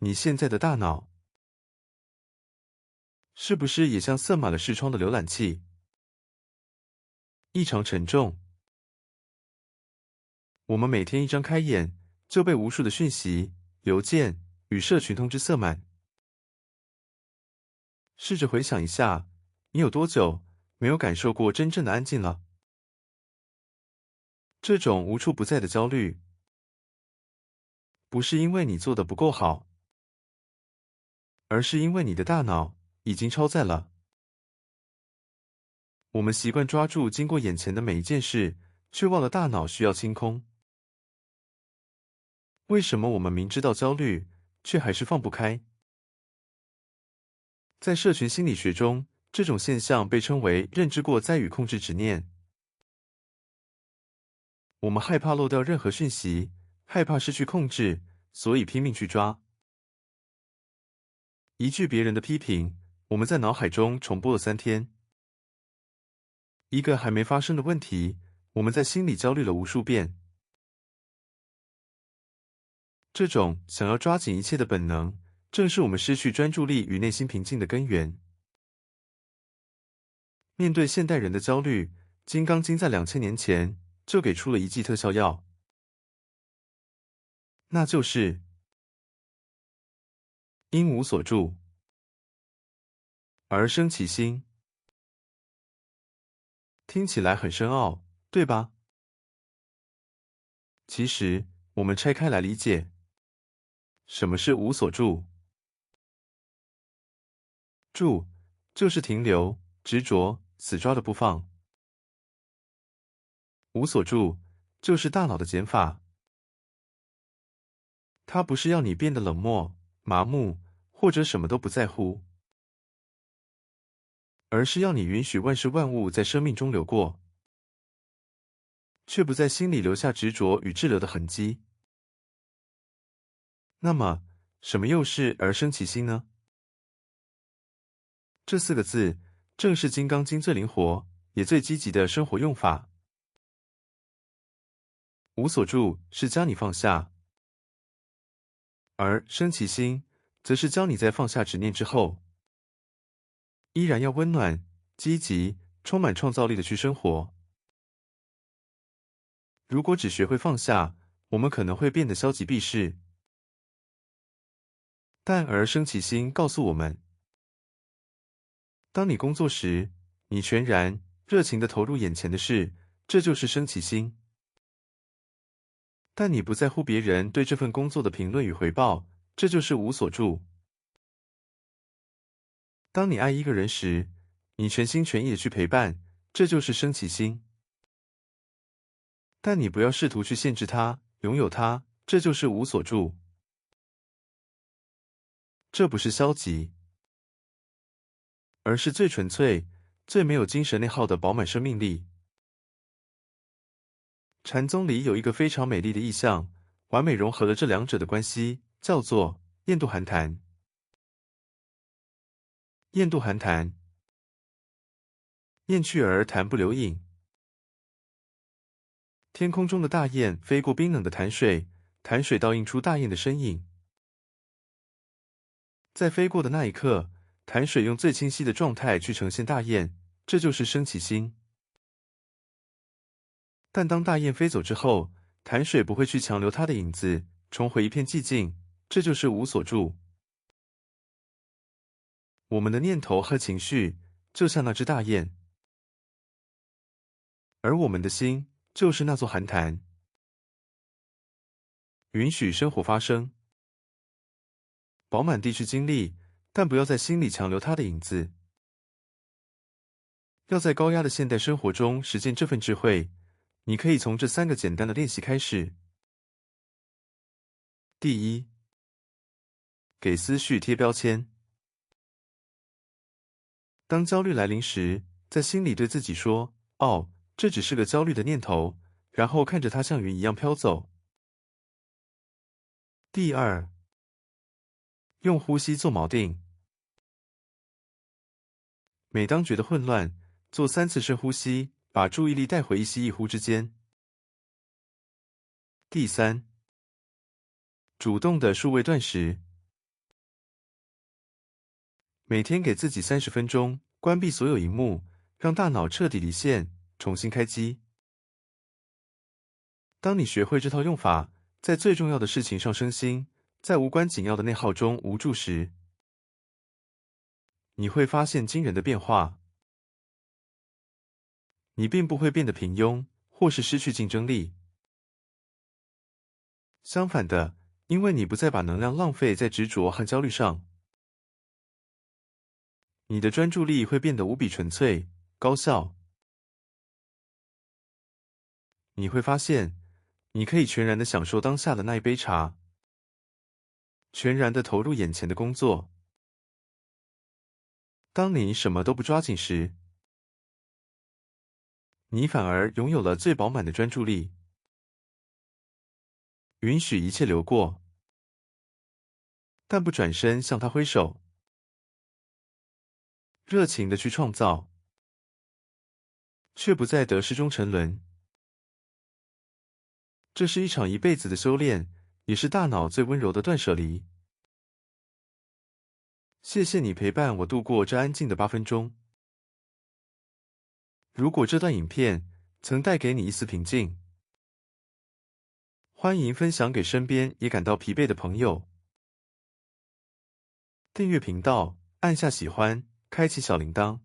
你现在的大脑是不是也像塞满了视窗的浏览器，异常沉重？我们每天一张开眼，就被无数的讯息、邮件与社群通知塞满。试着回想一下，你有多久没有感受过真正的安静了？这种无处不在的焦虑，不是因为你做的不够好，而是因为你的大脑已经超载了。我们习惯抓住经过眼前的每一件事，却忘了大脑需要清空。为什么我们明知道焦虑，却还是放不开？在社群心理学中，这种现象被称为认知过载与控制执念。我们害怕漏掉任何讯息，害怕失去控制，所以拼命去抓。一句别人的批评，我们在脑海中重播了3天。一个还没发生的问题，我们在心里焦虑了无数遍。这种想要抓紧一切的本能，正是我们失去专注力与内心平静的根源。面对现代人的焦虑，《金刚经》在2000年前就给出了一剂特效药，那就是因无所住，而生其心。听起来很深奥，对吧？其实，我们拆开来理解，什么是无所住？住，就是停留、执着、死抓的不放。无所住，就是大脑的减法。它不是要你变得冷漠、麻木，或者什么都不在乎，而是要你允许万事万物在生命中流过，却不在心里留下执着与滞留的痕迹。那么，什么又是而生其心呢？这4个字，正是《金刚经》最灵活也最积极的生活用法。无所住是教你放下，而生其心，则是教你在放下执念之后，依然要温暖、积极、充满创造力的去生活。如果只学会放下，我们可能会变得消极避世。但而生其心告诉我们，当你工作时，你全然、热情地投入眼前的事，这就是生其心。但你不在乎别人对这份工作的评论与回报，这就是无所住。当你爱一个人时，你全心全意的去陪伴，这就是生其心。但你不要试图去限制他、拥有他，这就是无所住。这不是消极，而是最纯粹、最没有精神内耗的饱满生命力。禅宗里有一个非常美丽的意象，完美融合了这两者的关系，叫做厌度寒潭。厌度寒潭，雁去而潭不留影。天空中的大雁飞过冰冷的潭水，潭水倒映出大雁的身影。在飞过的那一刻，潭水用最清晰的状态去呈现大雁，这就是生其心。但当大雁飞走之后，潭水不会去强留它的影子，重回一片寂静，这就是无所住。我们的念头和情绪，就像那只大雁，而我们的心，就是那座寒潭。允许生活发生，饱满地去经历，但不要在心里强留它的影子。要在高压的现代生活中实践这份智慧，你可以从这3个简单的练习开始。第一，给思绪贴标签。当焦虑来临时，在心里对自己说：“哦，这只是个焦虑的念头。”然后看着它像云一样飘走。第二，用呼吸做锚定。每当觉得混乱，做3次深呼吸，把注意力带回一吸一呼之间。第三，主动的数位断食。每天给自己30分钟，关闭所有萤幕，让大脑彻底离线，重新开机。当你学会这套用法，在最重要的事情上身心，在无关紧要的内耗中无助时，你会发现惊人的变化。你并不会变得平庸，或是失去竞争力。相反的，因为你不再把能量浪费在执着和焦虑上，你的专注力会变得无比纯粹、高效。你会发现，你可以全然的享受当下的那一杯茶，全然的投入眼前的工作。当你什么都不抓紧时，你反而拥有了最饱满的专注力。允许一切流过，但不转身向他挥手。热情的去创造，却不在得失中沉沦。这是一场一辈子的修炼，也是大脑最温柔的断舍离。谢谢你陪伴我度过这安静的8分钟。如果这段影片曾带给你一丝平静，欢迎分享给身边也感到疲惫的朋友。订阅频道，按下喜欢，开启小铃铛。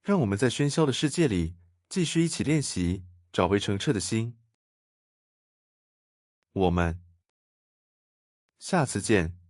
让我们在喧嚣的世界里继续一起练习，找回澄澈的心。我们下次见。